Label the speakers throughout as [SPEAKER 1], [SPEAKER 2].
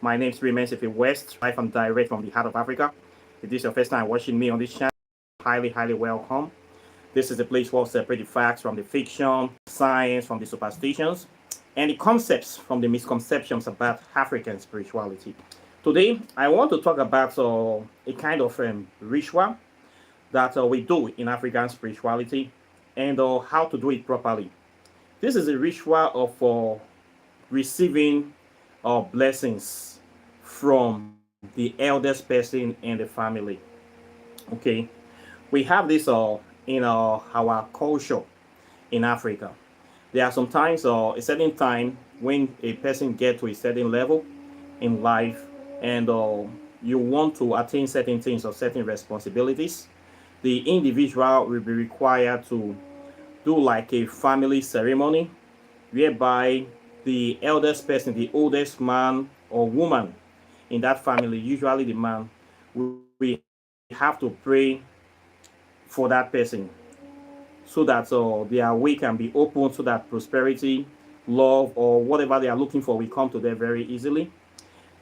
[SPEAKER 1] My name is Remains if West, live and direct from the heart of Africa. If this is your first time watching me on this channel, highly welcome. This is a place where we separate the facts from the fiction, science from the superstitions, and the concepts from the misconceptions about African spirituality. Today, I want to talk about a kind of ritual that we do in African spirituality and how to do it properly. This is a ritual of receiving blessings from the eldest person in the family. Okay, we have this in our culture in Africa. There are sometimes a certain time when a person gets to a certain level in life and you want to attain certain things or certain responsibilities. The individual will be required to do like a family ceremony whereby the eldest person, the oldest man or woman in that family, usually the man, we have to pray for that person so that their way can be open, so that prosperity, love, or whatever they are looking for will come to them very easily.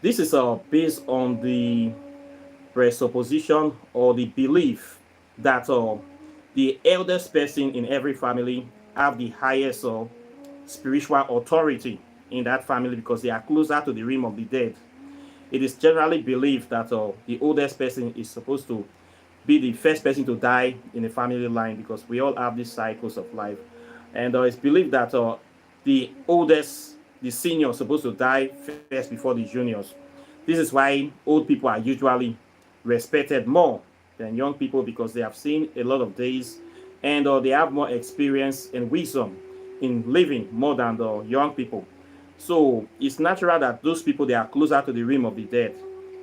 [SPEAKER 1] This is based on the presupposition or the belief that the eldest person in every family have the highest spiritual authority in that family because they are closer to the realm of the dead. It is generally believed that the oldest person is supposed to be the first person to die in the family line because we all have these cycles of life. And it's believed that the oldest, the senior, is supposed to die first before the juniors. This is why old people are usually respected more than young people because they have seen a lot of days and they have more experience and wisdom in living more than the young people. So it's natural that those people, they are closer to the realm of the dead,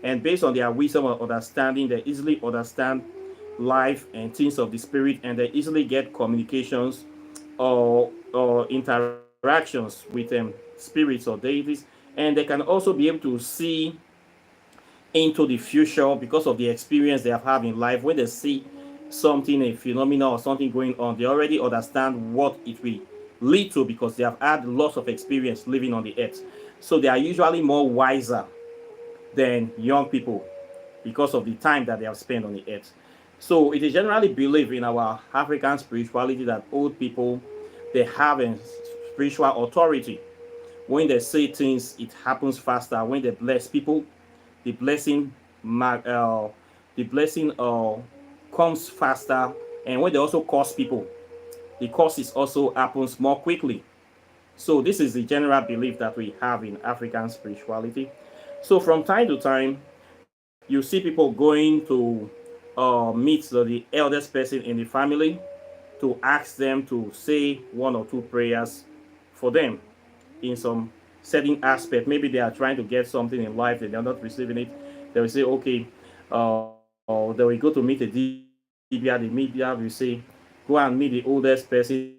[SPEAKER 1] and based on their wisdom and understanding, they easily understand life and things of the spirit, and they easily get communications or interactions with spirits or deities, and they can also be able to see into the future because of the experience they have had in life. When they see something, a phenomenon or something going on, they already understand what it will lead to because they have had lots of experience living on the earth. So they are usually more wiser than young people because of the time that they have spent on the earth. So it is generally believed in our African spirituality that old people, they have a spiritual authority. When they say things, it happens faster. When they bless people, the blessing the blessing comes faster. And when they also curse people, the curses also happens more quickly. So this is the general belief that we have in African spirituality. So from time to time, you see people going to meet the eldest person in the family to ask them to say one or two prayers for them in some certain aspect. Maybe they are trying to get something in life and they are not receiving it. They will say, okay, they will go to meet a Dibia. The media will say, go and meet the oldest person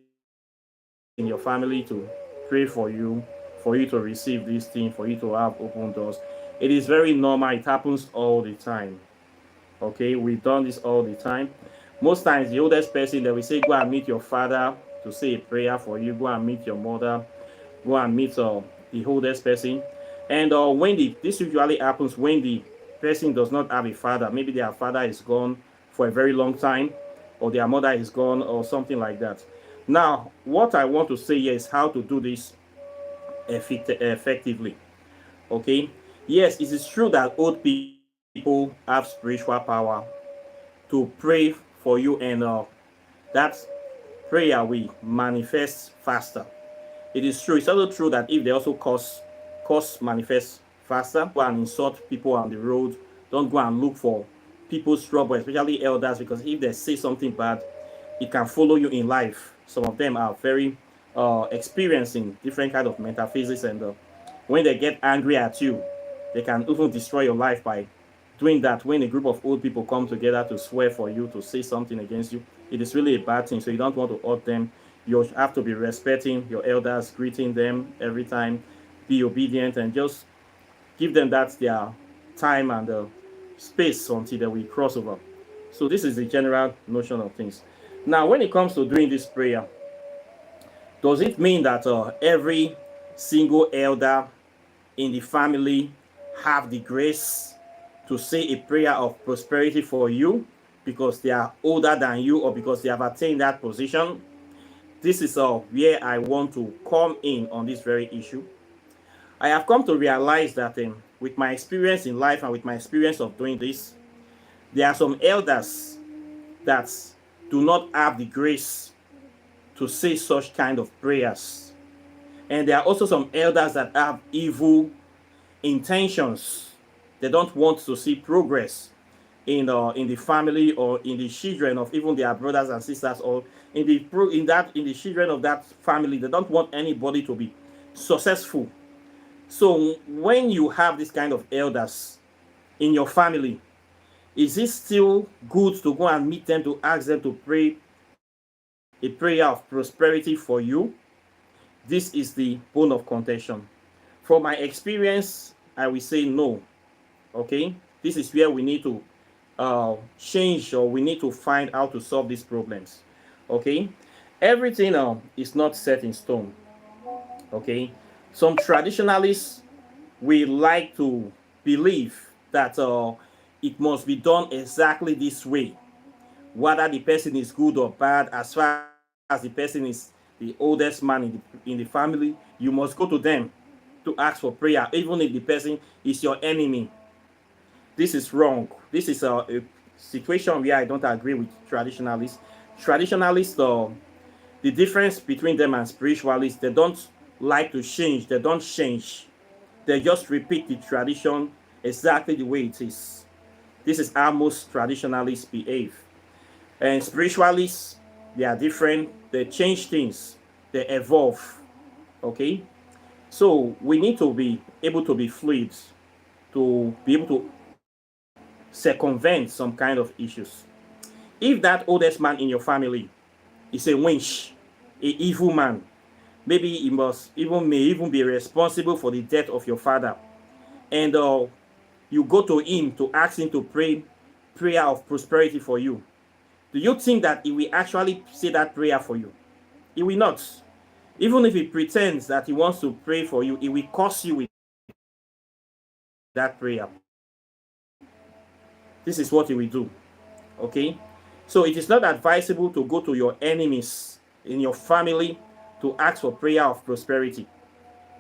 [SPEAKER 1] in your family to pray for you to receive this thing, for you to have open doors. It is very normal. It happens all the time. Okay, we've done this all the time. Most times, the oldest person, they will say, go and meet your father to say a prayer for you. Go and meet your mother. Go and meet the oldest person. And this usually happens when the person does not have a father. Maybe their father is gone for a very long time, or their mother is gone, or something like that. Now, what I want to say here is how to do this effectively. Okay, yes, it is true that old people have spiritual power to pray for you, and that prayer will manifest faster. It is true. It's also true that if they also cause manifest faster, go and insult people on the road. Don't go and look for people's trouble, especially elders, because if they say something bad, it can follow you in life. Some of them are very experiencing different kind of metaphysics, and when they get angry at you, they can even destroy your life by doing that. When a group of old people come together to swear for you, to say something against you, it is really a bad thing. So you don't want to hurt them. You have to be respecting your elders, greeting them every time, be obedient, and just give them that their time and space until they will cross over. So this is the general notion of things. Now, when it comes to doing this prayer, does it mean that every single elder in the family have the grace to say a prayer of prosperity for you because they are older than you or because they have attained that position. This is where I want to come in on this very issue. I have come to realize that with my experience in life and with my experience of doing this, there are some elders that do not have the grace to say such kind of prayers. And there are also some elders that have evil intentions. They don't want to see progress in the family or in the children of even their brothers and sisters, or in the children of that family. They don't want anybody to be successful. So when you have this kind of elders in your family, is it still good to go and meet them to ask them to pray a prayer of prosperity for you? This is the bone of contention. From my experience, I will say no. Okay, this is where we need to change, or we need to find how to solve these problems. Okay, everything is not set in stone. Okay, some traditionalists we like to believe that it must be done exactly this way, whether the person is good or bad. As far as the person is the oldest man in the family, you must go to them to ask for prayer, even if the person is your enemy. This is wrong. This is a situation where I don't agree with traditionalists. Traditionalists, the difference between them and spiritualists, they don't like to change. They don't change. They just repeat the tradition exactly the way it is. This is how most traditionalists behave. And spiritualists, they are different. They change things. They evolve. Okay? So we need to be able to be fluid, to be able to circumvent some kind of issues. If that oldest man in your family is a winch, a evil man, maybe he may even be responsible for the death of your father, and you go to him to ask him to pray prayer of prosperity for you, do you think that he will actually say that prayer for you? He will not. Even if he pretends that he wants to pray for you, he will curse you with that prayer. This is what he will do. Okay? So it is not advisable to go to your enemies in your family to ask for prayer of prosperity.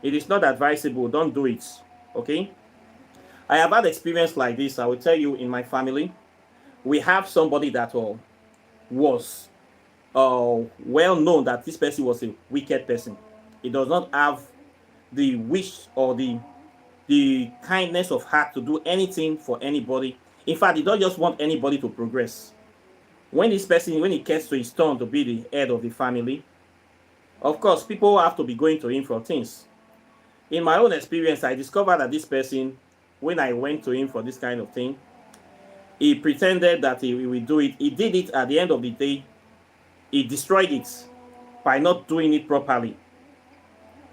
[SPEAKER 1] It is not advisable. Don't do it. Okay? I have had experience like this. I will tell you, in my family, we have somebody that was well known that this person was a wicked person. He does not have the wish or the kindness of heart to do anything for anybody. In fact, he don't just want anybody to progress. When it gets to his turn to be the head of the family, of course, people have to be going to him for things. In my own experience, I discovered that this person, when I went to him for this kind of thing, he pretended that he will do it. He did it. At the end of the day, he destroyed it by not doing it properly.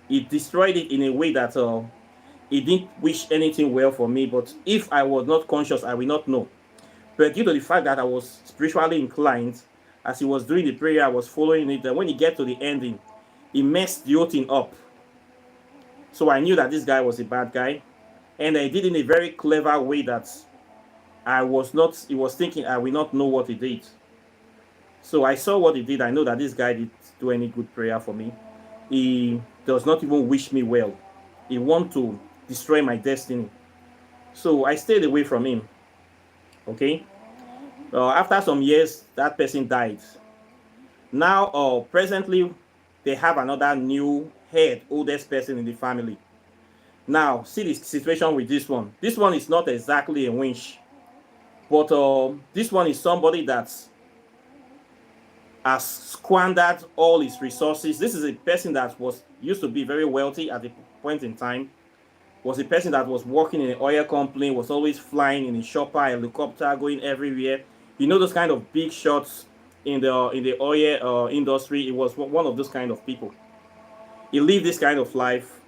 [SPEAKER 1] He destroyed it in a way that he didn't wish anything well for me. But if I was not conscious, I will not know. But due to the fact that I was spiritually inclined, as he was doing the prayer, I was following it. And when he get to the ending, he messed the whole thing up. So I knew that this guy was a bad guy. And I did it in a very clever way that he was thinking I will not know what he did. So I saw what he did. I know that this guy didn't do any good prayer for me. He does not even wish me well. He wants to destroy my destiny. So I stayed away from him. Okay? After some years, that person died. Now, presently, they have another new head, oldest person in the family. Now, see the situation with this one. This one is not exactly a winch. But this one is somebody that has squandered all his resources. This is a person that used to be very wealthy at the point in time. Was a person that was working in an oil company, was always flying in a chopper, helicopter, going everywhere. You know those kind of big shots in the oil industry. He was one of those kind of people. He lived this kind of life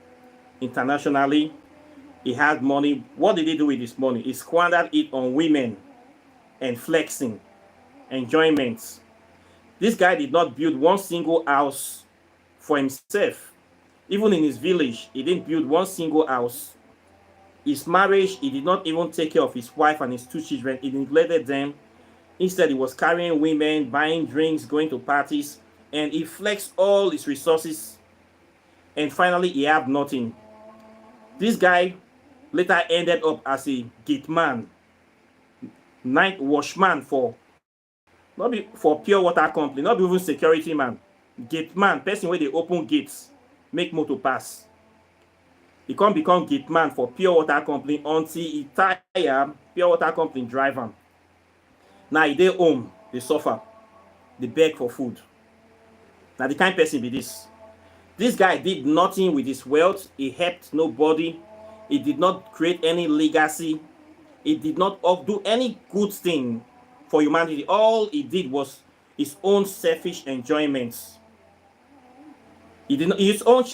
[SPEAKER 1] internationally. He had money. What did he do with his money? He squandered it on women and flexing, enjoyments. This guy did not build one single house for himself. Even in his village, he didn't build one single house. His marriage, he did not even take care of his wife and his two children. He neglected them. Instead, he was carrying women, buying drinks, going to parties, and he flexed all his resources. And finally, he had nothing. This guy later ended up as a gate man, night watchman for not be for pure water company, not even security man, gate man, person where they open gates, make motor pass. He can't become gate man for pure water company until he tire pure water company driver. Now he dey home, they suffer, they beg for food. Now the kind person be this. This guy did nothing with his wealth. He helped nobody. He did not create any legacy. He did not do any good thing for humanity. All he did was his own selfish enjoyments. He did not, his own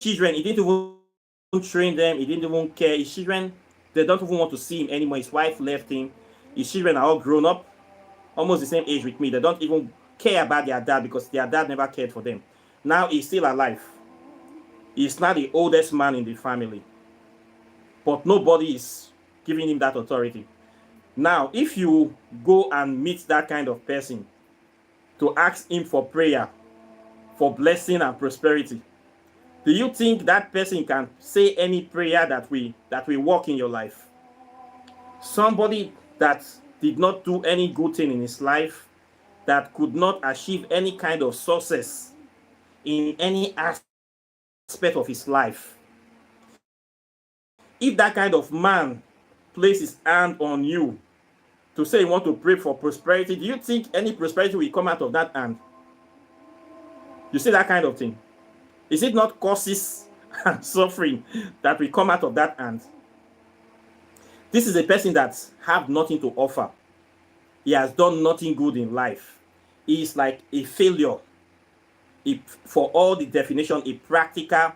[SPEAKER 1] children, he didn't even train them. He didn't even care. His children, they don't even want to see him anymore. His wife left him. His children are all grown up, almost the same age with me. They don't even care about their dad because their dad never cared for them. Now he's still alive. He's not the oldest man in the family. But nobody is giving him that authority. Now, if you go and meet that kind of person to ask him for prayer, for blessing and prosperity, do you think that person can say any prayer that will work in your life? Somebody that did not do any good thing in his life, that could not achieve any kind of success in any aspect of his life. If that kind of man places his hand on you to say you want to pray for prosperity, do you think any prosperity will come out of that hand? You see that kind of thing? Is it not causes and suffering that will come out of that hand? This is a person that have nothing to offer. He has done nothing good in life. He is like a failure. For all the definition, a practical,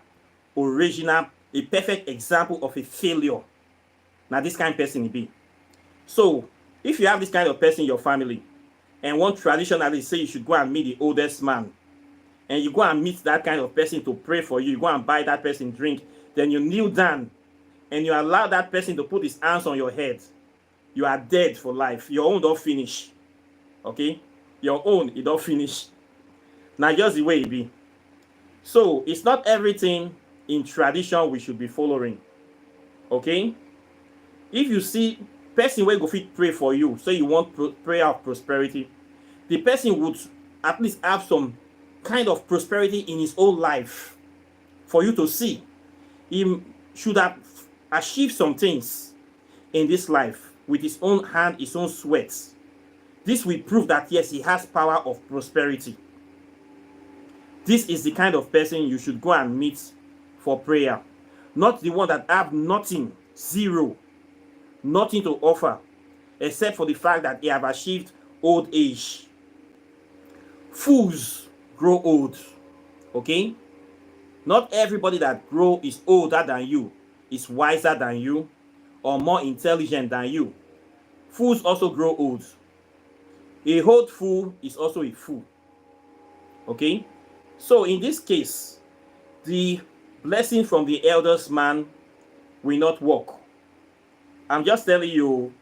[SPEAKER 1] original, a perfect example of a failure. Now this kind of person he be. So if you have this kind of person in your family and one traditionally say you should go and meet the oldest man, and you go and meet that kind of person to pray for you, you go and buy that person drink, then you kneel down and you allow that person to put his hands on your head, you are dead for life. Your own don't finish. Okay? Your own, it don't finish. Now just the way it be. So it's not everything in tradition we should be following. Okay? If you see person wey go fit pray for you, so you want prayer of prosperity, the person would at least have some kind of prosperity in his own life for you to see. He should have achieved some things in this life with his own hand, his own sweat. This will prove that yes, he has power of prosperity. This is the kind of person you should go and meet for prayer. Not the one that have nothing, zero, nothing to offer, except for the fact that they have achieved old age. Fools grow old. Okay? Not everybody that grow is older than you, is wiser than you, or more intelligent than you. Fools also grow old. A old fool is also a fool. Okay? So in this case, the blessing from the eldest man will not work. I'm just telling you,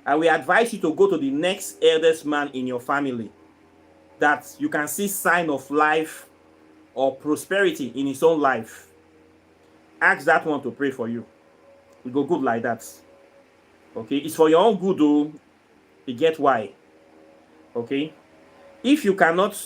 [SPEAKER 1] I will advise you to go to the next eldest man in your family that you can see sign of life or prosperity in his own life. Ask that one to pray for you. It go good like that. Okay? It's for your own good though. You get why. Okay? If you cannot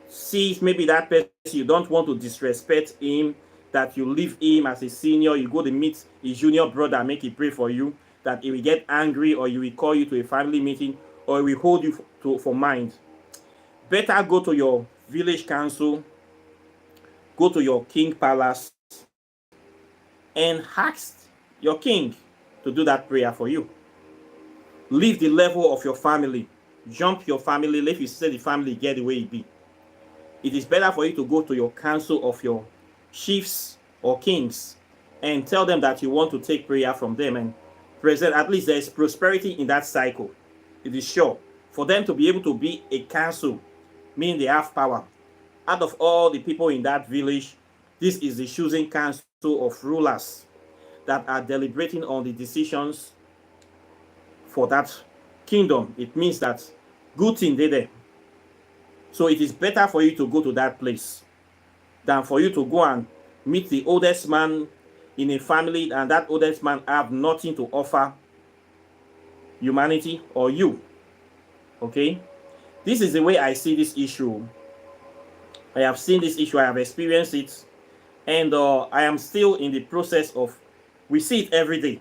[SPEAKER 1] see maybe that person, you don't want to disrespect him, that you leave him as a senior, you go to meet his junior brother, make him pray for you, that he will get angry or he will call you to a family meeting or he will hold you for mind. Better go to your village council, go to your king palace and ask your king to do that prayer for you. Leave the level of your family. Jump your family. If you say the family get the way it be. It is better for you to go to your council of your chiefs or kings and tell them that you want to take prayer from them and present. At least there is prosperity in that cycle. It is sure. For them to be able to be a council, meaning they have power. Out of all the people in that village, this is the choosing council of rulers that are deliberating on the decisions for that kingdom. It means that good thing they there. So it is better for you to go to that place than for you to go and meet the oldest man in a family, and that oldest man have nothing to offer humanity or you. Okay, this is the way I see this issue. I have seen this issue, I have experienced it, and I am still in the process of, we see it every day.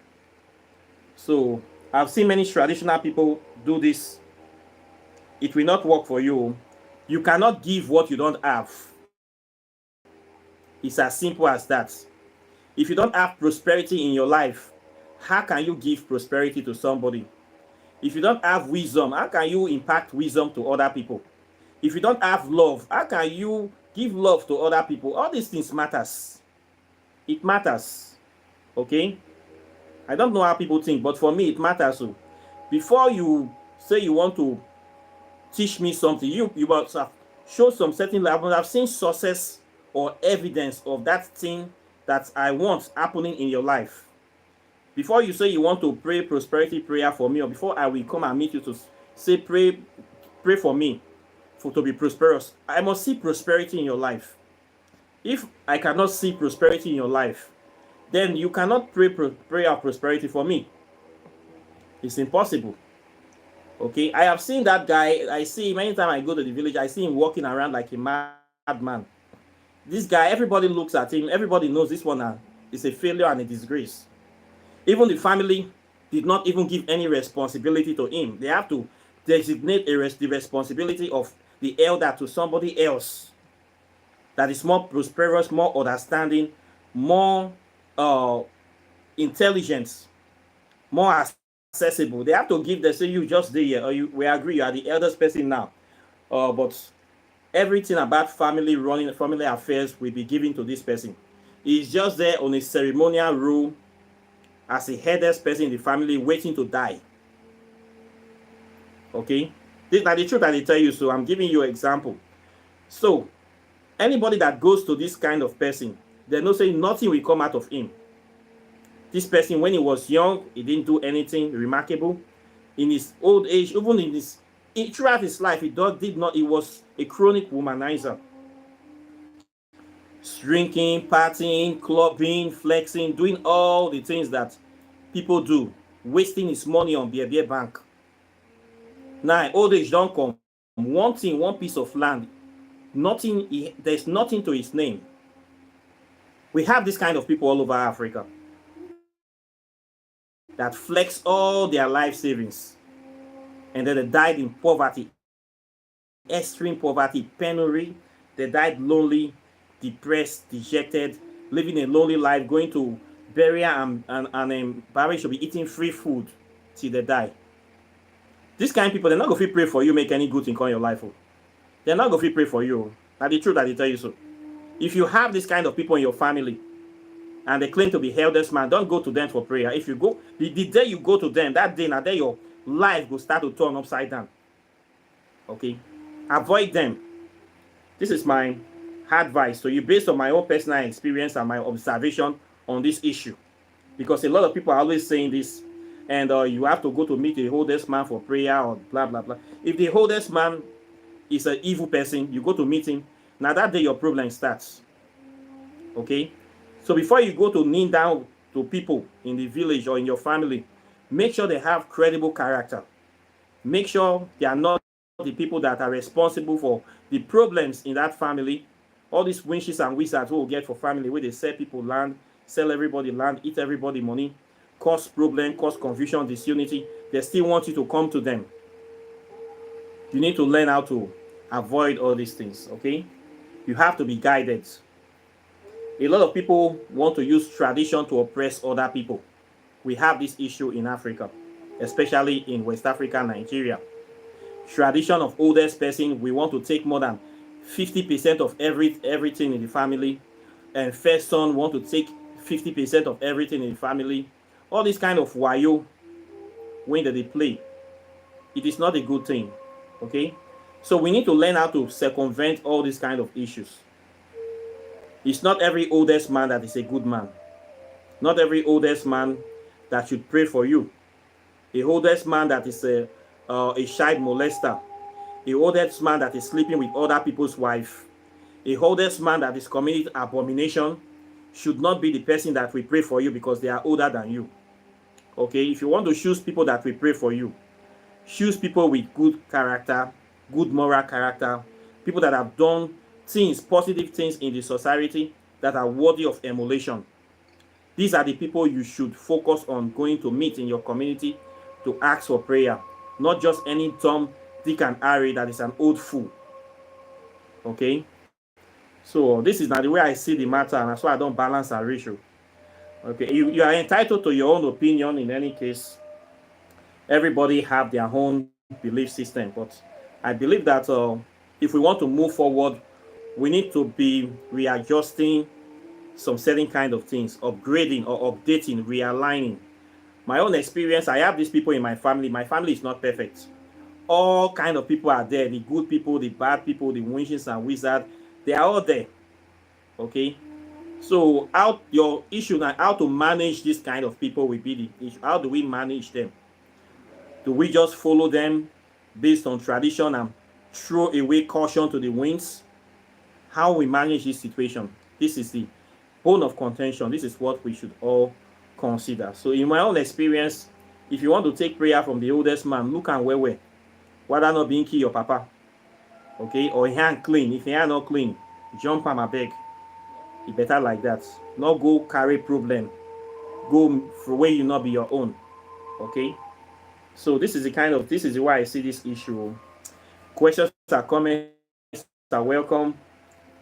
[SPEAKER 1] So I've seen many traditional people do this. It will not work for you. You cannot give what you don't have. It's as simple as that. If you don't have prosperity in your life, how can you give prosperity to somebody? If you don't have wisdom, how can you impact wisdom to other people? If you don't have love, how can you give love to other people? All these things matters. It matters. Okay? I don't know how people think, but for me, it matters. So before you say you want to teach me something, you must have show some certain level. I've seen success or evidence of that thing that I want happening in your life. Before you say you want to pray prosperity prayer for me, or before I will come and meet you to say pray for me to be prosperous, I must see prosperity in your life. If I cannot see prosperity in your life, then you cannot pray prayer of prosperity for me. It's impossible. Okay, I have seen that guy. I see him anytime I go to the village. I see him walking around like a madman. This guy, everybody looks at him. Everybody knows this one is a failure and a disgrace. Even the family did not even give any responsibility to him. They have to designate the responsibility of the elder to somebody else that is more prosperous, more understanding, more intelligent, more accessible. They have to give, they say, you just there, or we agree, you are the eldest person now. But everything about family running, family affairs will be given to this person. He's just there on a ceremonial role as a headless person in the family waiting to die. Okay? This is the truth that they tell you, so I'm giving you an example. So, anybody that goes to this kind of person, they know say nothing will come out of him. This person, when he was young, he didn't do anything remarkable. In his old age, even throughout his life, he was a chronic womanizer. Drinking, partying, clubbing, flexing, doing all the things that people do, wasting his money on beer bank. Now, old age don't come. One piece of land, there's nothing to his name. We have this kind of people all over Africa that flex all their life savings, and then they died in poverty, extreme poverty, penury. They died lonely, depressed, dejected, living a lonely life, going to burial and burial should be eating free food till they die. This kind of people, they're not going to pray for you, make any good thing in your life. They're not going to pray for you. That's the truth that they tell you so. If you have this kind of people in your family and they claim to be eldest man, don't go to them for prayer. If you go, the day you go to them, that day, now there your life will start to turn upside down. Okay? Avoid them. This is my advice to you based on my own personal experience and my observation on this issue. Because a lot of people are always saying this, and you have to go to meet the oldest man for prayer or blah, blah, blah. If the oldest man is an evil person, you go to meet him, now that day your problem starts. Okay? So before you go to kneel down to people in the village or in your family, make sure they have credible character. Make sure they are not the people that are responsible for the problems in that family. All these witches and wizards who will get for family where they sell people land, sell everybody land, eat everybody money, cause problem, cause confusion, disunity. They still want you to come to them. You need to learn how to avoid all these things, okay? You have to be guided. A lot of people want to use tradition to oppress other people. We have this issue in Africa, especially in West Africa, Nigeria. Tradition of oldest person, we want to take more than 50% of everything in the family, and first son want to take 50% of everything in the family. All this kind of wayo when they play, it is not a good thing. Okay, so we need to learn how to circumvent all these kind of issues. It's not every oldest man that is a good man. Not every oldest man that should pray for you. A oldest man that is a child molester, a oldest man that is sleeping with other people's wife, a oldest man that is committing abomination should not be the person that will pray for you because they are older than you. Okay, if you want to choose people that will pray for you, choose people with good character, good moral character, people that have done things, positive things in the society that are worthy of emulation. These are the people you should focus on going to meet in your community to ask for prayer, not just any Tom, Dick, and Harry that is an old fool. Okay, so this is not the way I see the matter, and that's why I don't balance a ratio. Okay, you are entitled to your own opinion in any case. Everybody have their own belief system, but I believe that if we want to move forward, we need to be readjusting some certain kind of things, upgrading or updating, realigning. My own experience, I have these people in my family. My family is not perfect. All kind of people are there, the good people, the bad people, the witches and wizards, they are all there. Okay, so how your issue now, how to manage this kind of people will be the issue. How do we manage them? Do we just follow them based on tradition and throw away caution to the winds? How we manage this situation, this is the bone of contention. This is what we should all consider. So in my own experience, if you want to take prayer from the oldest man, look and where whether not being key your papa, okay, or hand clean. If he hand not clean, jump on my beg. It better like that. Not go carry problem, go for where you not be your own. Okay, so this is the why I see this issue. Questions or comments are welcome.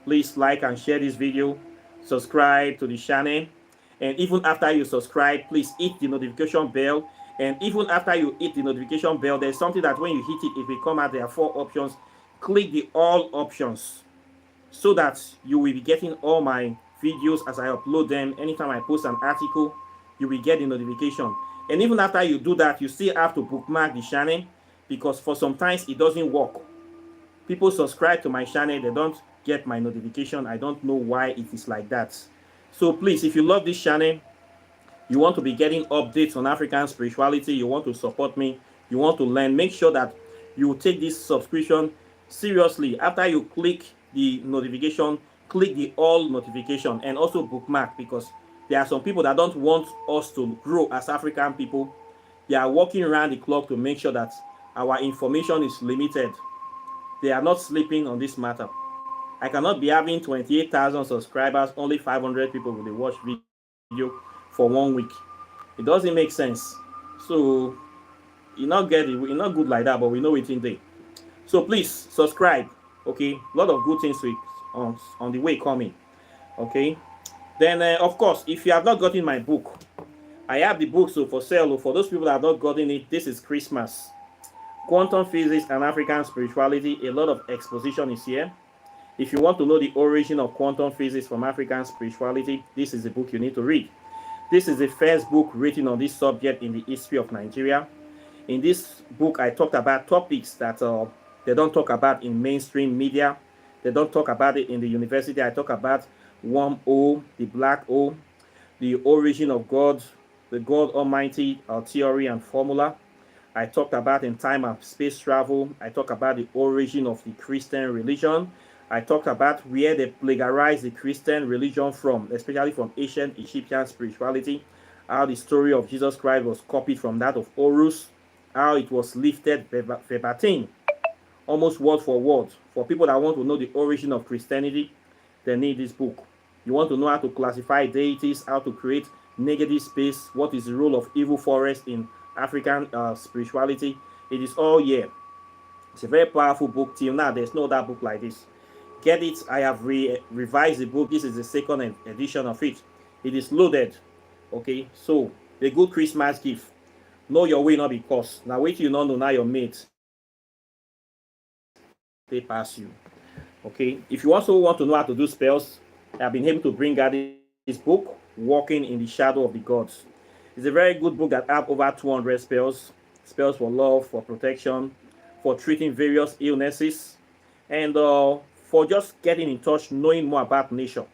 [SPEAKER 1] Please like and share this video, subscribe to the channel, and even after you subscribe, please hit the notification bell. And even after you hit the notification bell, there's something that when you hit it, it will come out. There are 4 options. Click the all options so that you will be getting all my videos as I upload them. Anytime I post an article, you will get the notification. And even after you do that, you still have to bookmark the channel, because for sometimes it doesn't work. People subscribe to my channel, they don't get my notification. I don't know why it is like that. So please, if you love this channel, you want to be getting updates on African spirituality, you want to support me, you want to learn, make sure that you take this subscription seriously. After you click the notification, click the all notification and also bookmark, because there are some people that don't want us to grow as African people. They are working around the clock to make sure that our information is limited. They are not sleeping on this matter. I cannot be having 28,000 subscribers, only 500 people will watch video for 1 week. It doesn't make sense. So you not get it, it's not good like that, but we know it in there. So please subscribe. Okay, a lot of good things on the way coming. Okay, then of course, if you have not gotten my book, I have the book so for sale. For those people that have not gotten it, this is Christmas. Quantum Physics and African Spirituality. A lot of exposition is here. If you want to know the origin of quantum physics from African spirituality, this is the book you need to read. This is the first book written on this subject in the history of Nigeria. In this book, I talked about topics that they don't talk about in mainstream media. They don't talk about it in the university. I talk about wormhole, the black hole, the origin of God, the God Almighty theory and formula. I talked about in time and space travel. I talked about the origin of the Christian religion. I talked about where they plagiarized the Christian religion from, especially from ancient Egyptian spirituality, how the story of Jesus Christ was copied from that of Horus, how it was lifted verbatim, almost word for word. For people that want to know the origin of Christianity, they need this book. You want to know how to classify deities, how to create negative space, what is the role of evil forest in African spirituality. It is all here. It's a very powerful book. Till now, there's no other book like this. Get it. I have revised the book. This is the second edition of it. It is loaded. Okay, so a good Christmas gift. Know your way, not be cost. Now wait till you not know now your mates they pass you. Okay, if you also want to know how to do spells, I have been able to bring out this book, Walking in the Shadow of the Gods. It's a very good book that has over 200 spells for love, for protection, for treating various illnesses, and for just getting in touch, knowing more about nature.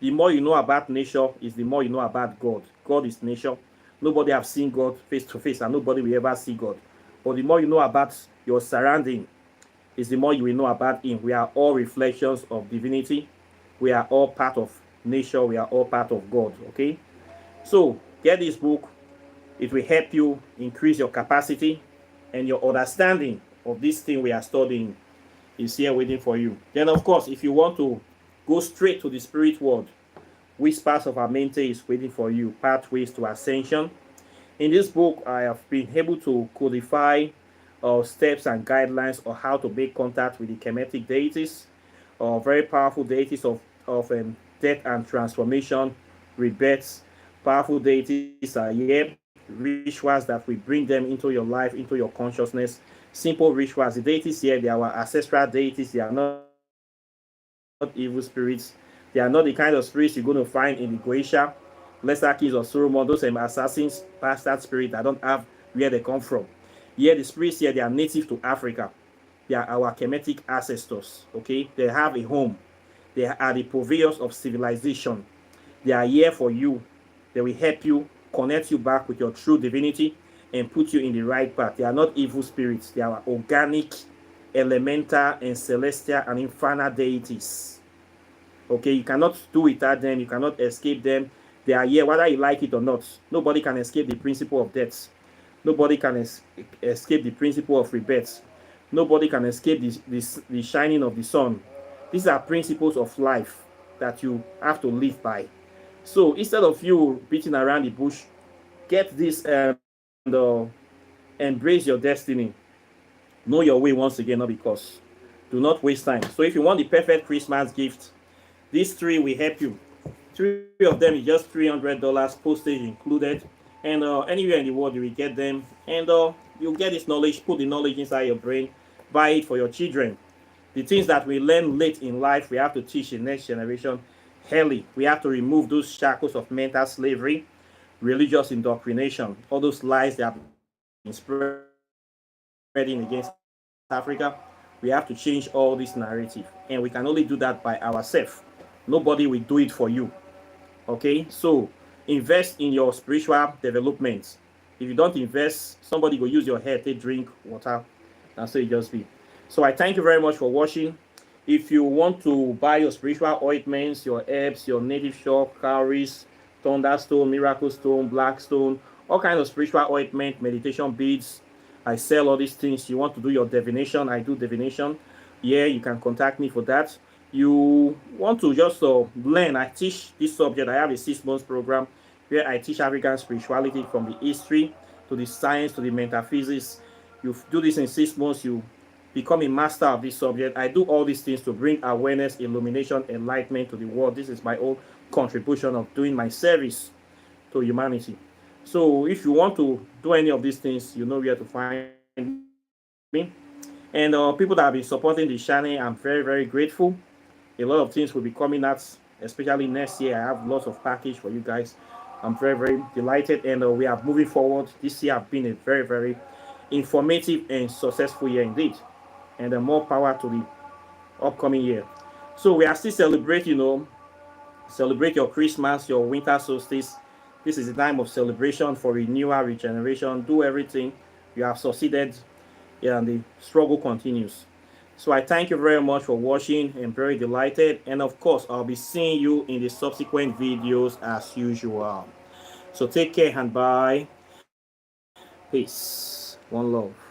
[SPEAKER 1] The more you know about nature is the more you know about God. God is nature. Nobody have seen God face to face, and nobody will ever see God. But the more you know about your surrounding is the more you will know about Him. We are all reflections of divinity. We are all part of nature. We are all part of God. Okay? So get this book. It will help you increase your capacity and your understanding of this thing we are studying is here waiting for you. Then, of course, if you want to go straight to the spirit world, Whispers of Amente is waiting for you. Pathways to Ascension. In this book, I have been able to codify steps and guidelines on how to make contact with the Kemetic deities, very powerful deities of death and transformation, rebirths. Powerful deities are here. Rituals that we bring them into your life, into your consciousness. Simple rituals. The deities here, they are our ancestral deities. They are not evil spirits. They are not the kind of spirits you're going to find in the Goetia, lesser keys of Solomon, those assassins, bastard spirit that don't have where they come from. Here, the spirits here, they are native to Africa. They are our Kemetic ancestors. Okay, they have a home. They are the purveyors of civilization. They are here for you. They will help you, connect you back with your true divinity, and put you in the right path. They are not evil spirits. They are organic, elemental, and celestial and infernal deities. Okay, you cannot do without them. You cannot escape them. They are here whether you like it or not. Nobody can escape the principle of death. Nobody can escape the principle of rebirth. Nobody can escape the shining of the sun. These are principles of life that you have to live by. So instead of you beating around the bush, get this and embrace your destiny. Know your way once again, not because. Do not waste time. So if you want the perfect Christmas gift, these three will help you. Three of them is just $300, postage included. And anywhere in the world, you will get them. And you'll get this knowledge, put the knowledge inside your brain, buy it for your children. The things that we learn late in life, we have to teach the next generation early. We have to remove those shackles of mental slavery, religious indoctrination, all those lies that have been spreading against Africa. We have to change all this narrative. And we can only do that by ourselves. Nobody will do it for you. Okay, so invest in your spiritual development. If you don't invest, somebody will use your head to drink water. That's how it just be. So I thank you very much for watching. If you want to buy your spiritual ointments, your herbs, your native shock, cowries, thunderstone, miracle stone, black stone, all kinds of spiritual ointment, meditation beads, I sell all these things. You want to do your divination, I do divination. Yeah, you can contact me for that. You want to just learn, I teach this subject. I have a 6 months program where I teach African spirituality from the history to the science to the metaphysics. You do this in 6 months, you become a master of this subject. I do all these things to bring awareness, illumination, enlightenment to the world. This is my own contribution of doing my service to humanity. So if you want to do any of these things, you know where to find me. And people that have been supporting the channel, I'm very, very grateful. A lot of things will be coming out, especially next year. I have lots of package for you guys. I'm very, very delighted, and we are moving forward. This year have been a very, very informative and successful year indeed. And more power to the upcoming year. So we are still celebrating, celebrate your Christmas, your winter solstice. This is a time of celebration for renewal, regeneration. Do everything. You have succeeded, yeah, and the struggle continues. So I thank you very much for watching. I'm very delighted. And of course, I'll be seeing you in the subsequent videos as usual. So take care and bye. Peace. One love.